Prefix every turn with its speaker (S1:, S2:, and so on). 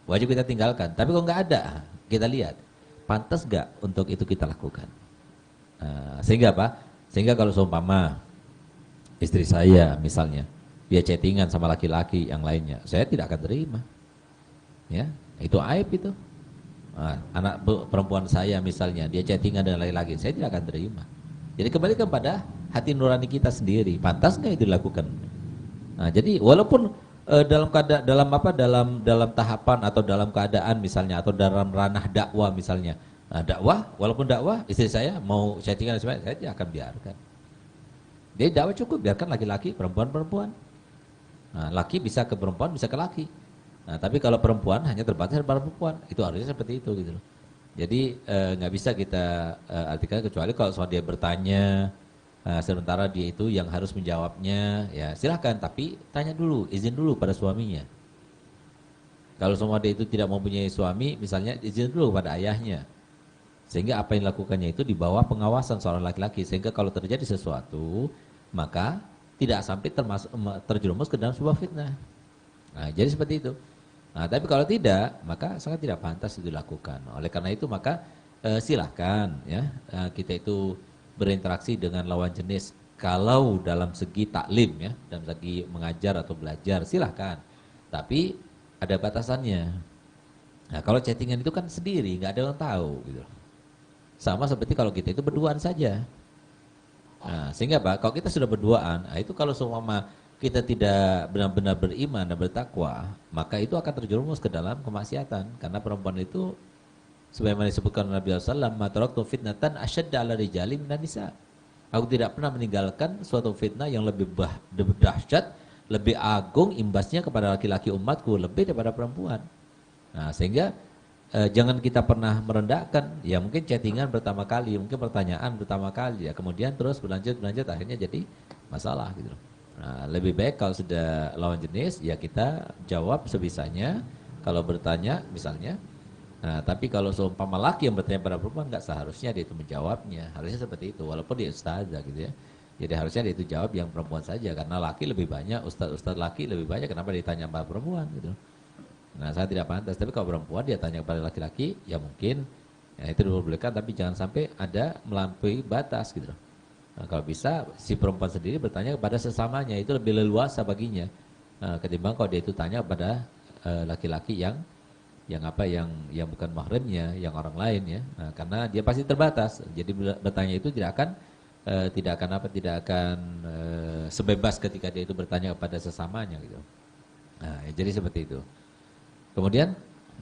S1: wajib kita tinggalkan. Tapi kalau nggak ada, kita lihat, pantas nggak untuk itu kita lakukan. Sehingga apa? Sehingga kalau seumpama istri saya misalnya, dia chattingan sama laki-laki yang lainnya, saya tidak akan terima. Ya, itu aib itu. Anak perempuan saya misalnya, dia chattingan dengan laki-laki, saya tidak akan terima. Jadi kembali kepada hati nurani kita sendiri, pantas nggak itu dilakukan? Nah, jadi walaupun dalam keadaan dalam tahapan atau dalam keadaan misalnya atau dalam ranah dakwah misalnya, dakwah walaupun dakwah istri saya mau chattingan saya tidak akan biarkan. Jadi dakwah cukup biarkan laki-laki, perempuan-perempuan. Nah, laki bisa ke perempuan, bisa ke laki. Nah, tapi kalau perempuan hanya terbatas pada perempuan, itu harusnya seperti itu gitu loh. Jadi nggak bisa kita artikan kecuali kalau soal dia bertanya, sementara dia itu yang harus menjawabnya, ya silahkan. Tapi tanya dulu, izin dulu pada suaminya. Kalau semua dia itu tidak mempunyai suami, misalnya izin dulu kepada ayahnya. Sehingga apa yang dilakukannya itu di bawah pengawasan seorang laki-laki. Sehingga kalau terjadi sesuatu, maka tidak sampai terjerumus ke dalam sebuah fitnah. Nah, jadi seperti itu. Nah, tapi kalau tidak, maka sangat tidak pantas itu dilakukan. Oleh karena itu, maka silahkan ya kita itu berinteraksi dengan lawan jenis. Kalau dalam segi taklim ya, dalam segi mengajar atau belajar, silahkan. Tapi ada batasannya. Nah, kalau chattingan itu kan sendiri, nggak ada yang tahu gitu. Sama seperti kalau kita itu berduaan saja. Nah, sehingga Pak, kalau kita sudah berduaan, nah itu kalau semua kita tidak benar-benar beriman dan bertakwa, maka itu akan terjerumus ke dalam kemaksiatan. Karena perempuan itu sebagaimana disebutkan Nabi sallallahu alaihi wasallam, "Ma taraktu fitnatan asyadda 'ala rijali minan nisa." Aku tidak pernah meninggalkan suatu fitnah yang lebih dahsyat, lebih agung imbasnya kepada laki-laki umatku lebih daripada perempuan. Nah, sehingga jangan kita pernah merendahkan. Ya mungkin chattingan pertama kali, mungkin pertanyaan pertama kali, ya kemudian terus berlanjut akhirnya jadi masalah gitu. Nah, lebih baik kalau sudah lawan jenis, ya kita jawab sebisanya. Kalau bertanya misalnya, nah, tapi kalau seumpama laki yang bertanya pada perempuan, nggak seharusnya dia itu menjawabnya. Harusnya seperti itu, walaupun dia ustazah gitu ya. Jadi harusnya dia itu jawab yang perempuan saja, karena laki lebih banyak, ustaz laki lebih banyak, kenapa ditanya pada perempuan gitu. Nah, saya tidak pantas, tapi kalau perempuan dia tanya kepada laki-laki, ya mungkin ya itu diperbolehkan, tapi jangan sampai ada melampaui batas gitu. Nah, kalau bisa si perempuan sendiri bertanya kepada sesamanya, itu lebih leluasa baginya. Ketimbang kalau dia itu tanya kepada laki-laki yang bukan mahramnya, yang orang lain ya. Nah, karena dia pasti terbatas. Jadi bertanya itu tidak akan sebebas ketika dia itu bertanya kepada sesamanya gitu. Nah, ya, jadi seperti itu. Kemudian